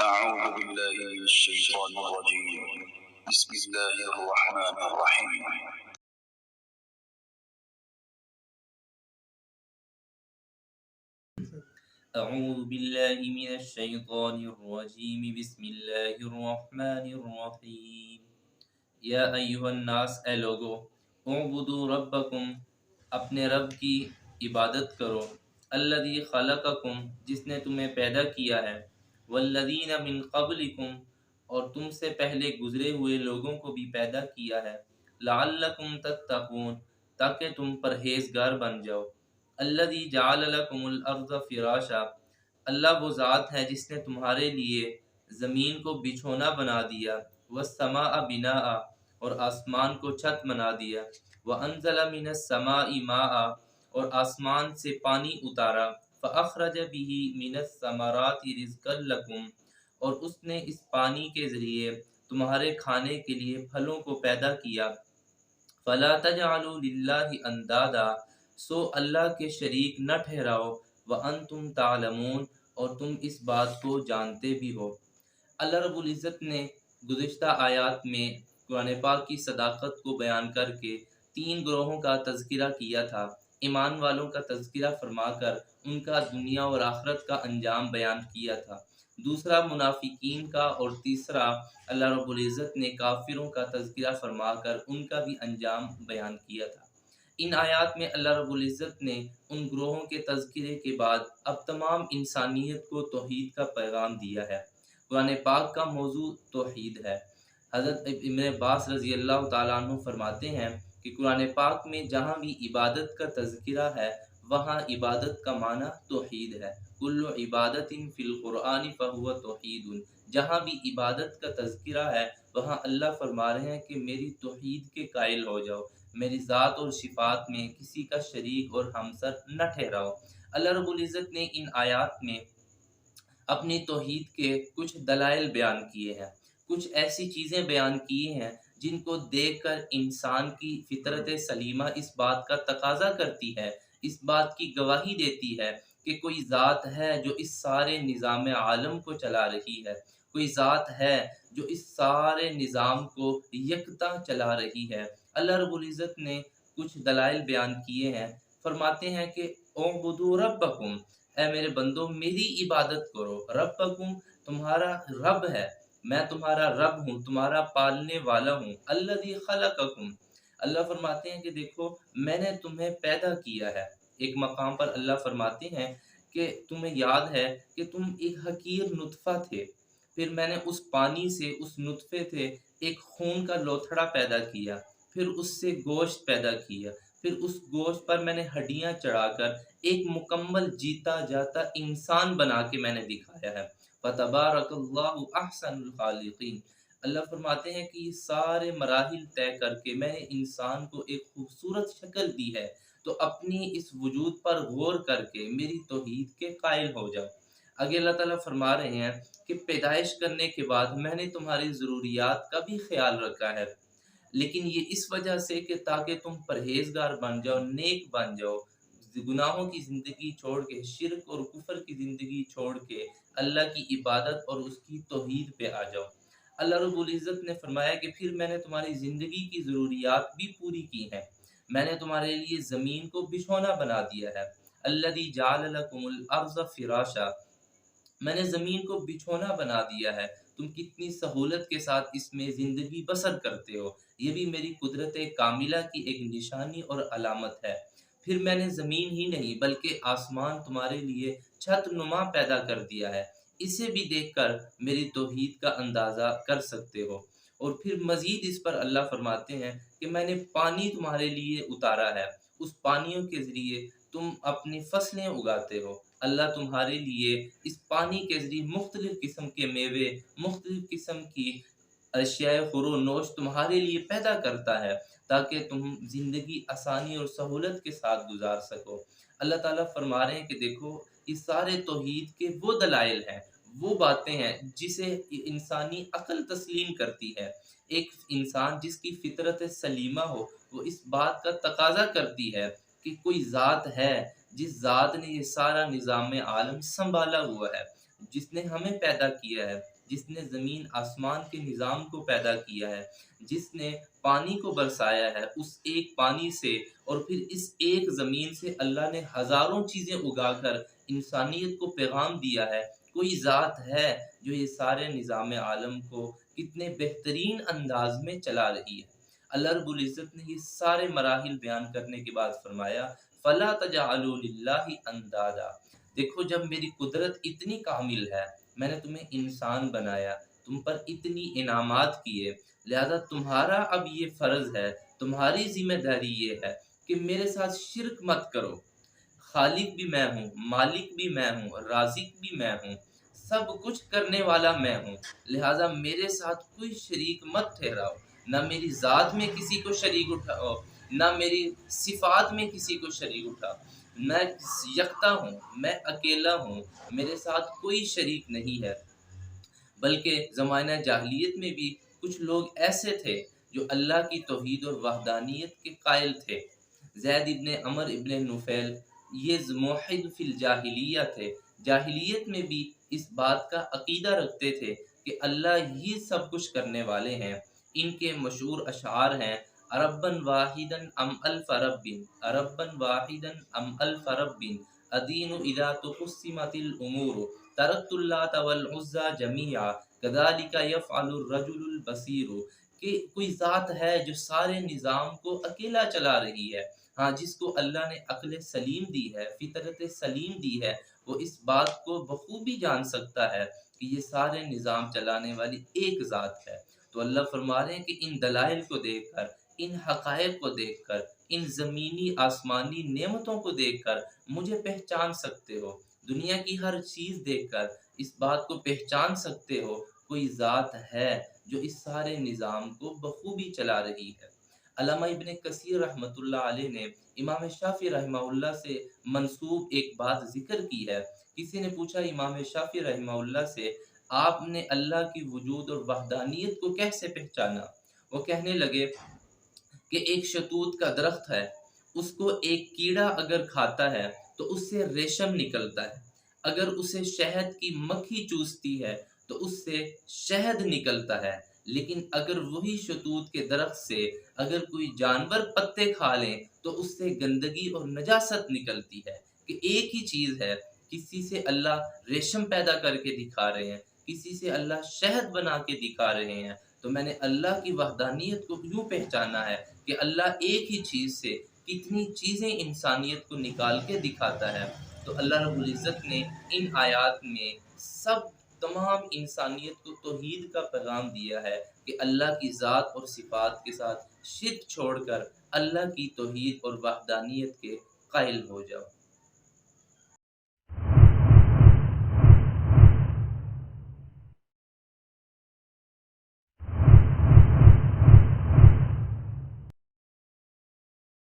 أعوذ بالله من الشيطان الرجيم بسم الله الرحمن الرحيم أعوذ بالله من الشيطان الرجيم بسم الله الرحمن الرحیم یا ایہا الناس، اے لوگو، اعبدوا ربکم، اپنے رب کی عبادت کرو، الذی خلقکم، جس نے تمہیں پیدا کیا ہے، والذین من قبلکم، اور تم سے پہلے گزرے ہوئے لوگوں کو بھی پیدا کیا ہے، لعلکم تتقون، تاکہ تم پرہیزگار بن جاؤ، الذی جعل لکم الارض فراشا، اللہ وہ ذات ہے جس نے تمہارے لیے زمین کو بچھونا بنا دیا، والسماء بناء، اور آسمان کو چھت بنا دیا، وانزل من السماء ماء، اور آسمان سے پانی اتارا، فاخرج به من الثمرات رزقا لکم، اور اس نے اس پانی کے ذریعے تمہارے کھانے کے لیے پھلوں کو پیدا کیا، فلا تجعلوا للہ اندادا، سو اللہ کے شریک نہ ٹھہراؤ، وانتم تعلمون، اور تم اس بات کو جانتے بھی ہو۔ اللہ رب العزت نے گزشتہ آیات میں قرآن پاک کی صداقت کو بیان کر کے 3 گروہوں کا تذکرہ کیا تھا، ایمان والوں کا تذکرہ فرما کر ان کا دنیا اور آخرت کا انجام بیان کیا تھا، دوسرا منافقین کا، اور تیسرا اللہ رب العزت نے کافروں کا تذکرہ فرما کر ان کا بھی انجام بیان کیا تھا۔ ان آیات میں اللہ رب العزت نے ان گروہوں کے تذکرے کے بعد اب تمام انسانیت کو توحید کا پیغام دیا ہے۔ قرآن پاک کا موضوع توحید ہے۔ حضرت ابن عباس رضی اللہ تعالیٰ عنہ فرماتے ہیں کہ قرآن پاک میں جہاں بھی عبادت کا تذکرہ ہے وہاں عبادت کا معنی توحید ہے، کل عبادت فی القرآن فہو توحید، جہاں بھی عبادت کا تذکرہ ہے وہاں اللہ فرما رہے ہیں کہ میری توحید کے قائل ہو جاؤ، میری ذات اور صفات میں کسی کا شریک اور ہمسر نہ ٹھہراؤ۔ اللہ رب العزت نے ان آیات میں اپنی توحید کے کچھ دلائل بیان کیے ہیں، کچھ ایسی چیزیں بیان کی ہیں جن کو دیکھ کر انسان کی فطرت سلیمہ اس بات کا تقاضا کرتی ہے، اس بات کی گواہی دیتی ہے کہ کوئی ذات ہے جو اس سارے نظام عالم کو چلا رہی ہے، کوئی ذات ہے جو اس سارے نظام کو یکتا چلا رہی ہے۔ اللہ رب العزت نے کچھ دلائل بیان کیے ہیں، فرماتے ہیں کہ اعبدوا ربکم، اے میرے بندو میری عبادت کرو، ربکم تمہارا رب ہے، میں تمہارا رب ہوں، تمہارا پالنے والا ہوں، الذی خلقکم، اللہ فرماتے ہیں کہ دیکھو میں نے تمہیں پیدا کیا ہے۔ ایک مقام پر اللہ فرماتے ہیں کہ تمہیں یاد ہے کہ تم ایک حقیر نطفہ تھے، پھر میں نے اس پانی سے، اس نطفے سے ایک خون کا لوتھڑا پیدا کیا، پھر اس سے گوشت پیدا کیا، پھر اس گوشت پر میں نے ہڈیاں چڑھا کر ایک مکمل جیتا جاتا انسان بنا کے میں نے دکھایا ہے، فتبارک اللہ احسن الخالقین، اللہ فرماتے ہیں کہ یہ سارے مراحل طے کر کے میں نے انسان کو ایک خوبصورت شکل دی ہے، تو اپنی اس وجود پر غور کر کے میری توحید کے قائل ہو جاؤ۔ آگے اللہ تعالیٰ فرما رہے ہیں کہ پیدائش کرنے کے بعد میں نے تمہاری ضروریات کا بھی خیال رکھا ہے، لیکن یہ اس وجہ سے کہ تاکہ تم پرہیزگار بن جاؤ، نیک بن جاؤ، گناہوں کی زندگی چھوڑ کے، شرک اور کفر کی زندگی چھوڑ کے اللہ کی عبادت اور اس کی توحید پہ آ جاؤ۔ اللہ رب العزت نے فرمایا کہ پھر میں نے تمہاری زندگی کی ضروریات بھی پوری کی ہیں، میں نے تمہارے لیے زمین کو بچھونا بنا دیا ہے، الذی جعل لکم الارض فراشا، میں نے زمین کو بچھونا بنا دیا ہے، تم کتنی سہولت کے ساتھ اس میں زندگی بسر کرتے ہو، یہ بھی میری قدرت کاملہ کی ایک نشانی اور علامت ہے۔ پھر میں نے زمین ہی نہیں بلکہ آسمان تمہارے لیے چھت نما پیدا کر دیا ہے، اسے بھی دیکھ کر میری توحید کا اندازہ کر سکتے ہو۔ اور پھر مزید اس پر اللہ فرماتے ہیں کہ میں نے پانی تمہارے لیے اتارا ہے، اس پانیوں کے ذریعے تم اپنی فصلیں اگاتے ہو، اللہ تمہارے لیے اس پانی کے ذریعے مختلف قسم کے میوے، مختلف قسم کی اشیاء خور و نوش تمہارے لیے پیدا کرتا ہے تاکہ تم زندگی آسانی اور سہولت کے ساتھ گزار سکو۔ اللہ تعالیٰ فرما رہے ہیں کہ دیکھو یہ سارے توحید کے وہ دلائل ہیں، وہ باتیں ہیں جسے انسانی عقل تسلیم کرتی ہے۔ ایک انسان جس کی فطرت سلیمہ ہو وہ اس بات کا تقاضا کرتی ہے کہ کوئی ذات ہے جس ذات نے یہ سارا نظام عالم سنبھالا ہوا ہے، جس نے ہمیں پیدا کیا ہے، جس نے زمین آسمان کے نظام کو پیدا کیا ہے، جس نے پانی کو برسایا ہے، اس ایک پانی سے اور پھر اس ایک زمین سے اللہ نے ہزاروں چیزیں اگا کر انسانیت کو پیغام دیا ہے۔ کوئی ذات ہے جو یہ سارے نظام عالم کو کتنے بہترین انداز میں چلا رہی ہے۔ اللہ رب العزت نے یہ سارے مراحل بیان کرنے کے بعد فرمایا فَلَا تَجْعَلُوا لِلَّهِ أَنْدَادًا۔ دیکھو جب میری قدرت اتنی کامل ہے، میں نے تمہیں انسان بنایا، تم پر اتنی انعامات کیے، لہذا تمہارا اب یہ فرض ہے، تمہاری ذمہ داری یہ ہے کہ میرے ساتھ شرک مت کرو۔ خالق بھی میں ہوں، مالک بھی میں ہوں، رازق بھی میں ہوں، سب کچھ کرنے والا میں ہوں، لہذا میرے ساتھ کوئی شریک مت ٹھہراؤ، نہ میری ذات میں کسی کو شریک اٹھاؤ، نہ میری صفات میں کسی کو شریک اٹھاؤ۔ میں یکتا ہوں، میں اکیلا ہوں، میرے ساتھ کوئی شریک نہیں ہے۔ بلکہ زمانہ جاہلیت میں بھی کچھ لوگ ایسے تھے جو اللہ کی توحید اور وحدانیت کے قائل تھے۔ زید ابن عمر ابن نفیل یہ موحد فی الجاہلیہ تھے، جاہلیت میں بھی اس بات کا عقیدہ رکھتے تھے کہ اللہ ہی سب کچھ کرنے والے ہیں۔ ان کے مشہور اشعار ہیں ربًا واحدًا ام الف رب، ربًا واحدًا ام الف رب، ادین اذا تقسمت الامور، ترکت اللات والعزى جميعا كذلك يفعل الرجل البصیر، کہ کوئی ذات ہے جو سارے نظام کو اکیلا چلا رہی ہے، ہاں جس کو اللہ نے عقل سلیم دی ہے، فطرت سلیم دی ہے، وہ اس بات کو بخوبی جان سکتا ہے کہ یہ سارے نظام چلانے والی ایک ذات ہے۔ تو اللہ فرما رہے ہیں کہ ان دلائل کو دیکھ کر، ان حقائق کو دیکھ کر، ان زمینی آسمانی نعمتوں کو دیکھ کر مجھے پہچان سکتے ہو، دنیا کی ہر چیز دیکھ کر اس بات کو پہچان سکتے ہو کوئی ذات ہے جو اس سارے نظام کو بخوبی چلا رہی ہے۔ علامہ ابن کثیر رحمۃ اللہ علیہ نے امام شافعی رحمہ اللہ سے منسوب ایک بات ذکر کی ہے۔ کسی نے پوچھا امام شافعی رحمہ اللہ سے آپ نے اللہ کی وجود اور وحدانیت کو کیسے پہچانا؟ وہ کہنے لگے کہ ایک شتوت کا درخت ہے، اس کو ایک کیڑا اگر کھاتا ہے تو اس سے ریشم نکلتا ہے، اگر اسے شہد کی مکھی چوستی ہے تو اس سے شہد نکلتا ہے، لیکن اگر وہی شتوت کے درخت سے اگر کوئی جانور پتے کھا لیں تو اس سے گندگی اور نجاست نکلتی ہے۔ کہ ایک ہی چیز ہے، کسی سے اللہ ریشم پیدا کر کے دکھا رہے ہیں، کسی سے اللہ شہد بنا کے دکھا رہے ہیں۔ تو میں نے اللہ کی وحدانیت کو یوں پہچانا ہے کہ اللہ ایک ہی چیز سے کتنی چیزیں انسانیت کو نکال کے دکھاتا ہے۔ تو اللہ رب العزت نے ان آیات میں تمام انسانیت کو توحید کا پیغام دیا ہے کہ اللہ کی ذات اور صفات کے ساتھ شرک چھوڑ کر اللہ کی توحید اور وحدانیت کے قائل ہو جاؤ۔